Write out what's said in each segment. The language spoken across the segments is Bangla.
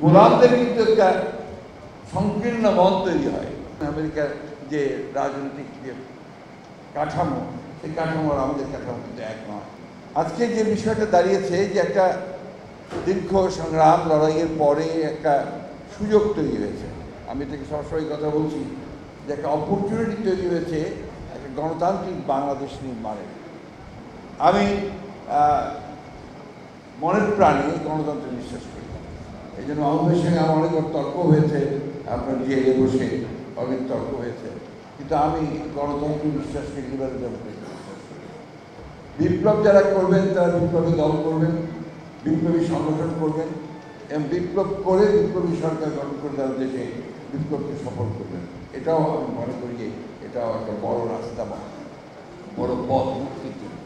গোলামদের কিন্তু একটা সংকীর্ণ মন তৈরি হয়। আমেরিকার যে রাজনৈতিক যে কাঠামো, সেই কাঠামো আর আমাদের কাঠামো কিন্তু এক নয়। আজকে যে বিষয়টা দাঁড়িয়েছে যে একটা দীর্ঘ সংগ্রাম লড়াইয়ের পরে একটা সুযোগ তৈরি হয়েছে। আমি এটাকে সবসময় কথা বলছি যে একটা অপরচুনিটি তৈরি হয়েছে একটা গণতান্ত্রিক বাংলাদেশ নির্মাণের। আমি মনের প্রাণে গণতন্ত্রে বিশ্বাস করি। এই জন্য আমাদের সঙ্গে আমার অনেক তর্ক হয়েছে, আপনার জেলে বসে অনেক তর্ক হয়েছে, কিন্তু আমি গণতন্ত্রে বিশ্বাস করি, লিবারেল ডেমোক্রেসি বিশ্বাস করি। বিপ্লব যারা করবেন তারা বিপ্লবী দল করবেন, বিপ্লবী সংগঠন করবেন এবং বিপ্লব করে বিপ্লবী সরকার গঠন করে তারা দেশে বিপ্লবকে সফল করবেন। এটাও আমি মনে করি যে এটাও একটা বড় রাস্তা বা বড় পথ মুক্তির জন্য।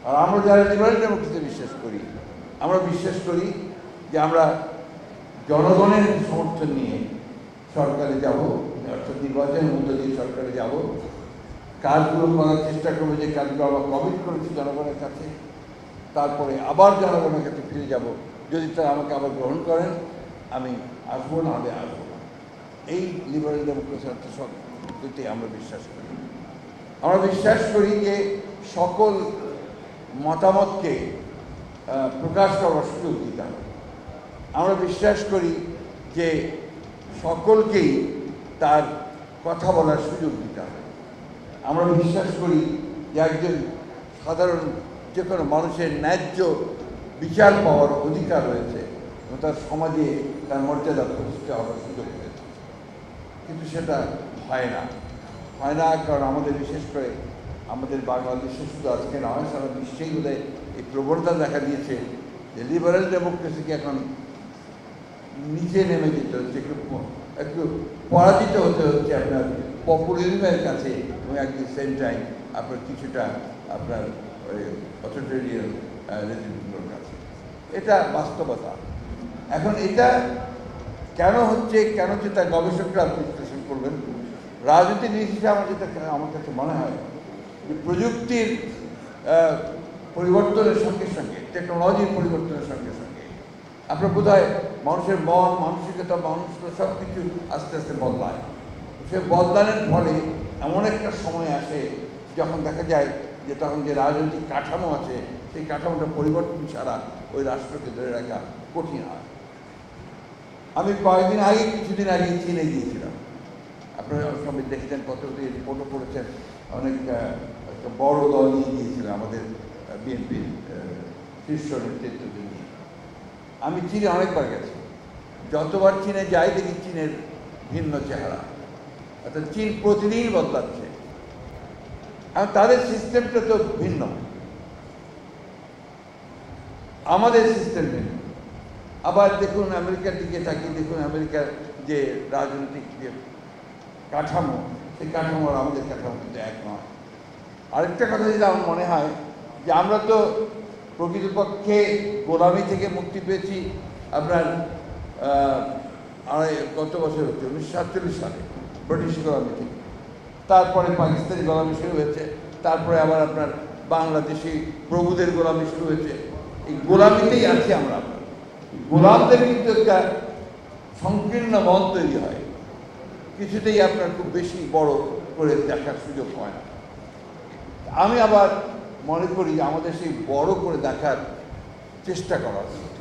আর আমরা যারা লিবারেল ডেমোক্রেসিতে বিশ্বাস করি, আমরা বিশ্বাস করি যে আমরা জনগণের সমর্থন নিয়ে সরকারে যাব, অর্থাৎ নির্বাচনের মধ্য দিয়ে সরকারে যাব, কাজগুলো করার চেষ্টা করবো যে কাজগুলো আমরা কমিট করেছি জনগণের কাছে, তারপরে আবার জনগণের কাছে ফিরে যাব। যদি তারা আমাকে আবার গ্রহণ করেন আমি আসবো, না হলে আসবো না। এই লিবারেল ডেমোক্রেসি অর্থে আমরা বিশ্বাস করি। আমরা বিশ্বাস করি যে সকল মতামতকে প্রকাশ করার সুযোগ দিতে হবে। আমরা বিশ্বাস করি যে সকলকেই তার কথা বলার সুযোগ দিতে হবে। আমরা বিশ্বাস করি যে একজন সাধারণ যে কোনো মানুষের ন্যায্য বিচার পাওয়ার অধিকার রয়েছে এবং তার সমাজে তার মর্যাদা প্রতিষ্ঠা হওয়ার সুযোগ রয়েছে, কিন্তু সেটা হয় না। কারণ আমাদের বিশেষ করে আমাদের বাংলাদেশে শুধু আজকে নয়, সারা বিশ্বেই বোধহয় এই প্রবণতা দেখা দিয়েছে যে লিবারেল ডেমোক্রেসিকে এখন নিচে নেমে যেতে হচ্ছে, একটু পরাজিত হতে হচ্ছে আপনার পপুলিজমের কাছে এবং অ্যাট দি সেম টাইম আপনার কিছুটা আপনার ওই অথরিটেরিয়ান রেজিমগুলোর কাছে। এটা বাস্তবতা। এখন এটা কেন হচ্ছে তার গবেষকরা বিশ্লেষণ করবেন। রাজনীতি নির্দিষ্ট আমার কাছে মনে হয় যে প্রযুক্তির পরিবর্তনের সঙ্গে সঙ্গে, টেকনোলজির পরিবর্তনের সঙ্গে সঙ্গে আপনার বোধ হয় মানুষের মন, মানসিকতা, মানুষের সব কিছু আস্তে আস্তে বদলায়। সে বদলানোর ফলে এমন একটা সময় আসে যখন দেখা যায় যে তখন যে রাজনৈতিক কাঠামো আছে সেই কাঠামোটা পরিবর্তন ছাড়া ওই রাষ্ট্রকে ধরে রাখা কঠিন হয়। আমি কিছুদিন আগে চীনে গিয়েছিলাম। আপনারা সবাই দেখেছেন, কতটি রিপোর্টও করেছেন। অনেক একটা বড় দল নিয়ে গিয়েছিলাম আমাদের বিএনপির শীর্ষ নেতৃত্ব নিয়ে। আমি চীনে অনেকবার গেছি। যতবার চীনে যাই দেখি চীনের ভিন্ন চেহারা, অর্থাৎ চীন প্রতিদিন বদলাচ্ছে। আর তাদের সিস্টেমটা তো ভিন্ন, আমাদের সিস্টেম ভিন্ন। আবার দেখুন আমেরিকার দিকে তাকিয়ে দেখুন, আমেরিকার যে রাজনৈতিক যে কাঠামো, সেই কাঠামো আর আমাদের কাঠামো কিন্তু এক নয়। আরেকটা কথা যেটা আমার মনে হয় যে আমরা তো প্রকৃতপক্ষে গোলামি থেকে মুক্তি পেয়েছি আপনার গত বছর হচ্ছে 1947 সালে ব্রিটিশ গোলামি থেকে। তারপরে পাকিস্তানি গোলামি শুরু হয়েছে, তারপরে আবার আপনার বাংলাদেশি প্রভুদের গোলামি শুরু হয়েছে। এই গোলামিতেই আছি আমরা। গোলামদের কিন্তু একটা সংকীর্ণ মন তৈরি হয়, কিছুতেই আপনার খুব বেশি বড় করে দেখার সুযোগ হয় না। আমি আবার মনে করি আমাদের সেই বড় করে দেখার চেষ্টা করা উচিত।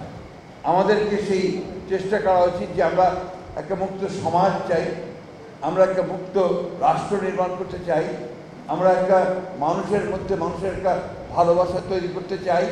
আমাদেরকে সেই চেষ্টা করা উচিত যে আমরা একটা মুক্ত সমাজ চাই, আমরা একটা মুক্ত রাষ্ট্র নির্মাণ করতে চাই, আমরা একটা মানুষের মধ্যে মানুষের একটা ভালোবাসা তৈরি করতে চাই।